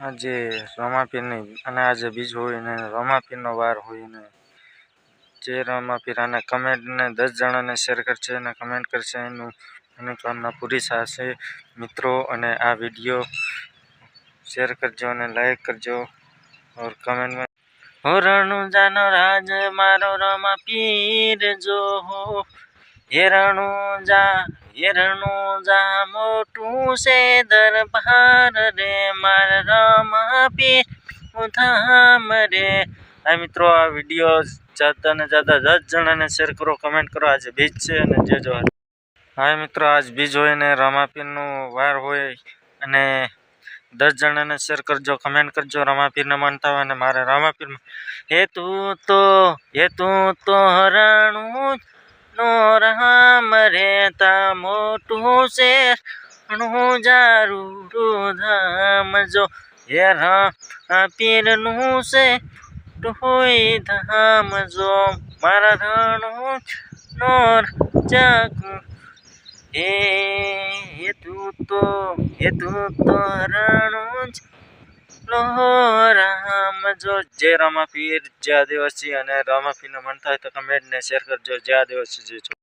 આજે રમાપીરની અને આજે બીજ હોય ને રમાપીરનો વાર હોય ને જે રમાપીર આને કમેન્ટને 10 જણાને શેર કરશે અને કમેન્ટ કરશે એનું મનોકામના પૂરી થશે મિત્રો। અને આ વિડીયો શેર કરજો અને લાઈક કરજો और कमेंट में हो रणु जानो राज मारो रमापीर जो हो ये रणु जा मोटू से दरबार रे मार रमापीर धाम रे। आ मित्रों आ वीडियो ज्यादा ने ज्यादा 10 जणाने शेर करो कमेंट करो। आज बीज छे अने जे जो हाँ मित्रों आज बीज होय ने रमापीरनो वार होय अने 10 जणाने शेर करजो कमेंट करजो रमापीर ने मानता हो। मारे रमापीर हे तू तो रणु नो राम रे ता मोटू से रणु जारू धाम जो हे रमापीर नु से टोई धाम जो मारा रणु नो जागू हे तू तो रणु लो राम जो। जय रमापीर जय आदिवासी। रमापीर ने मनता है तो कमेंट ने शेर करजो। जय आदिवासी जय।